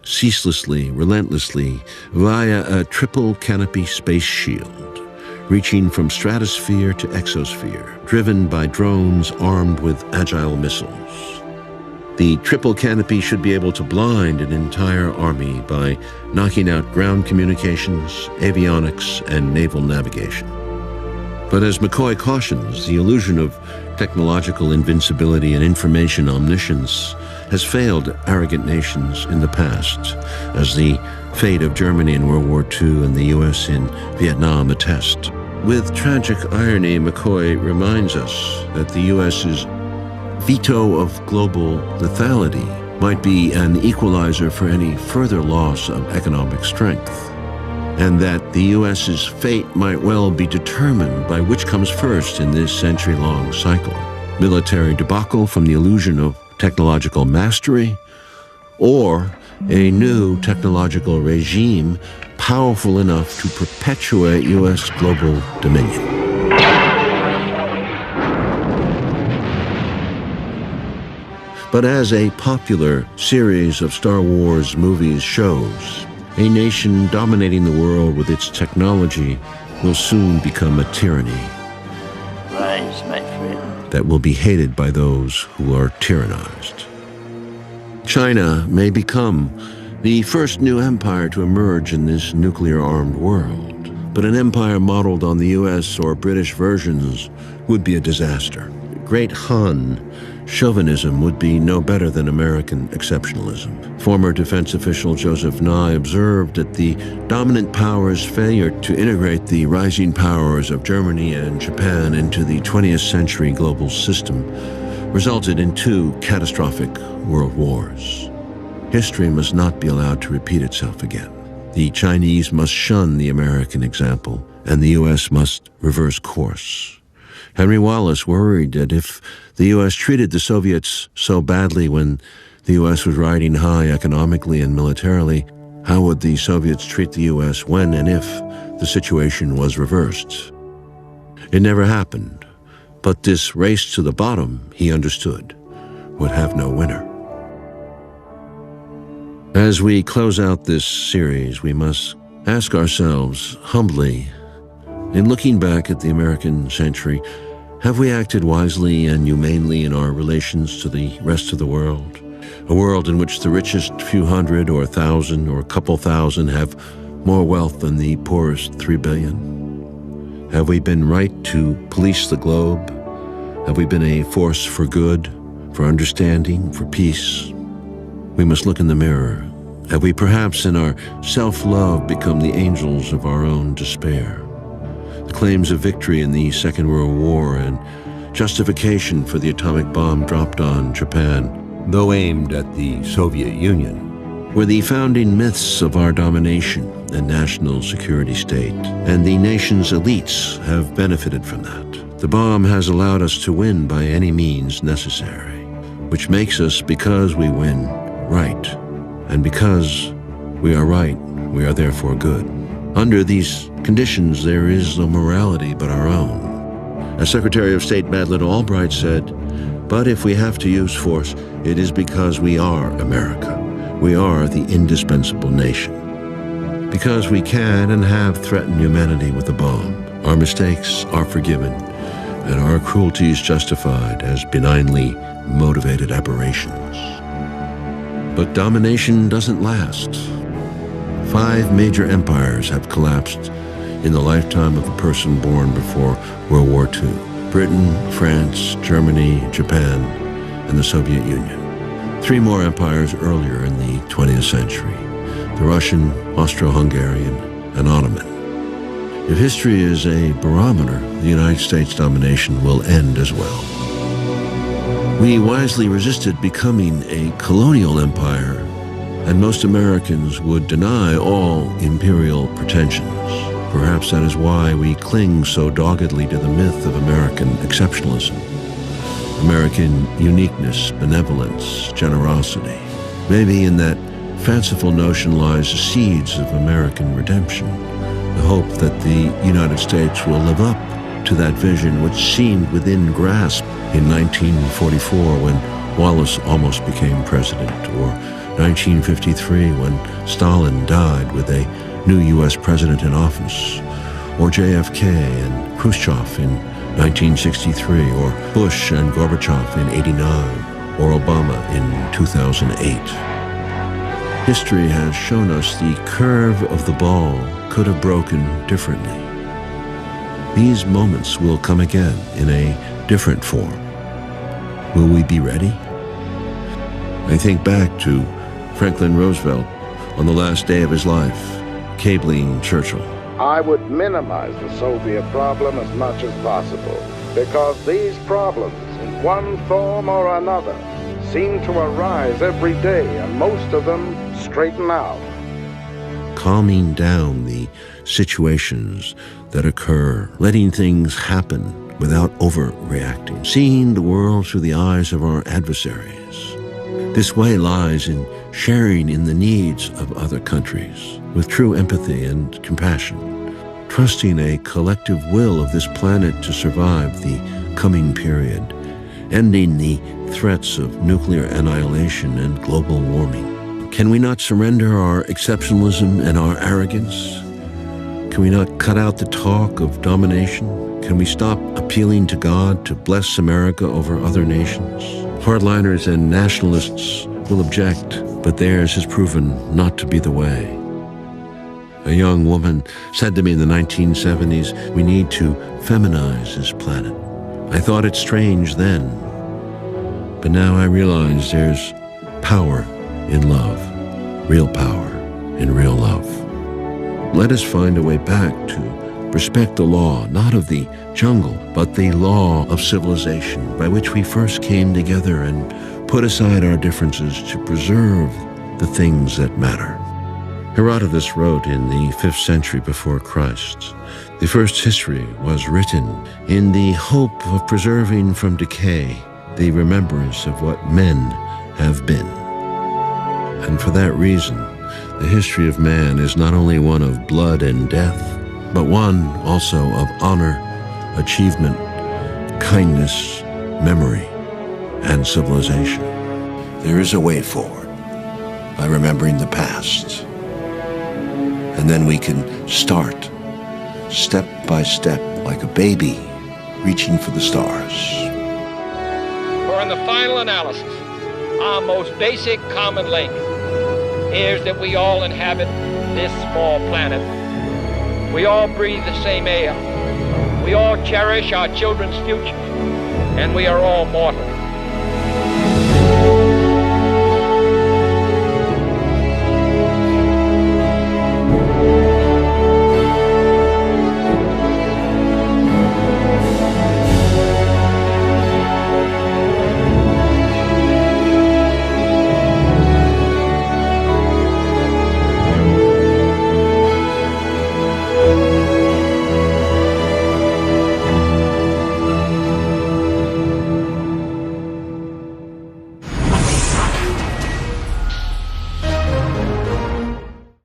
[SPEAKER 4] ceaselessly, relentlessly, via a triple canopy space shield, reaching from stratosphere to exosphere, driven by drones armed with agile missiles. The triple canopy should be able to blind an entire army by knocking out ground communications, avionics, and naval navigation." But as McCoy cautions, the illusion of technological invincibility and information omniscience has failed arrogant nations in the past, as the fate of Germany in World War II and the U.S. in Vietnam attest. With tragic irony, McCoy reminds us that the U.S.'s veto of global lethality might be an equalizer for any further loss of economic strength, and that the U.S.'s fate might well be determined by which comes first in this century-long cycle: military debacle from the illusion of technological mastery, or a new technological regime powerful enough to perpetuate U.S. global dominion. But as a popular series of Star Wars movies shows, a nation dominating the world with its technology will soon become a tyranny.
[SPEAKER 22] Rise, my friend.
[SPEAKER 4] That will be hated by those who are tyrannized. China may become the first new empire to emerge in this nuclear-armed world, but an empire modeled on the U.S. or British versions would be a disaster. Great Han chauvinism would be no better than American exceptionalism. Former defense official Joseph Nye observed that the dominant power's failure to integrate the rising powers of Germany and Japan into the 20th century global system resulted in 2 catastrophic world wars. History must not be allowed to repeat itself again. The Chinese must shun the American example, and the U.S. must reverse course. Henry Wallace worried that if the U.S. treated the Soviets so badly when the U.S. was riding high economically and militarily, how would the Soviets treat the U.S. when and if the situation was reversed? It never happened, but this race to the bottom, he understood, would have no winner. As we close out this series, we must ask ourselves humbly, in looking back at the American century, have we acted wisely and humanely in our relations to the rest of the world? A world in which the richest few hundred or 1,000 or a couple thousand have more wealth than the poorest 3 billion? Have we been right to police the globe? Have we been a force for good, for understanding, for peace? We must look in the mirror. Have we perhaps in our self-love become the angels of our own despair? The claims of victory in the Second World War and justification for the atomic bomb dropped on Japan, though aimed at the Soviet Union, were the founding myths of our domination and national security state, and the nation's elites have benefited from that. The bomb has allowed us to win by any means necessary, which makes us, because we win, right, and because we are right, we are therefore good. Under these conditions, there is no morality but our own. As Secretary of State Madeleine Albright said, "But if we have to use force, it is because we are America. We are the indispensable nation. Because we can and have threatened humanity with a bomb, our mistakes are forgiven, and our cruelties justified as benignly motivated aberrations." But domination doesn't last. 5 major empires have collapsed in the lifetime of a person born before World War II: Britain, France, Germany, Japan, and the Soviet Union. 3 more empires earlier in the 20th century: the Russian, Austro-Hungarian, and Ottoman. If history is a barometer, the United States domination will end as well. We wisely resisted becoming a colonial empire and most Americans would deny all imperial pretensions. Perhaps that is why we cling so doggedly to the myth of American exceptionalism, American uniqueness, benevolence, generosity. Maybe in that fanciful notion lies the seeds of American redemption, the hope that the United States will live up to that vision which seemed within grasp in 1944 when Wallace almost became president, or 1953 when Stalin died with a new U.S. president in office, or JFK and Khrushchev in 1963, or Bush and Gorbachev in '89, or Obama in 2008. History has shown us the curve of the ball could have broken differently. These moments will come again in a different form. Will we be ready? I think back to Franklin Roosevelt on the last day of his life, cabling Churchill.
[SPEAKER 6] I would minimize the Soviet problem as much as possible, because these problems, in one form or another, seem to arise every day, and most of them straighten out.
[SPEAKER 4] Calming down the situations that occur, letting things happen without overreacting, seeing the world through the eyes of our adversaries. This way lies in sharing in the needs of other countries with true empathy and compassion, trusting a collective will of this planet to survive the coming period, ending the threats of nuclear annihilation and global warming. Can we not surrender our exceptionalism and our arrogance? Can we not cut out the talk of domination? Can we stop appealing to God to bless America over other nations? Hardliners and nationalists will object, but theirs has proven not to be the way. A young woman said to me in the 1970s, we need to feminize this planet. I thought it strange then, but now I realize there's power in love, real power in real love. Let us find a way back to respect the law, not of the jungle, but the law of civilization, by which we first came together and put aside our differences to preserve the things that matter. Herodotus wrote in the 5th century before Christ, the first history was written in the hope of preserving from decay the remembrance of what men have been. And for that reason, the history of man is not only one of blood and death, but one also of honor, achievement, kindness, memory, and civilization. There is a way forward by remembering the past. And then we can start, step by step, like a baby reaching for the stars.
[SPEAKER 21] For in the final analysis, our most basic common link is that we all inhabit this small planet. We all breathe the same air. We all cherish our children's future. And we are all mortal.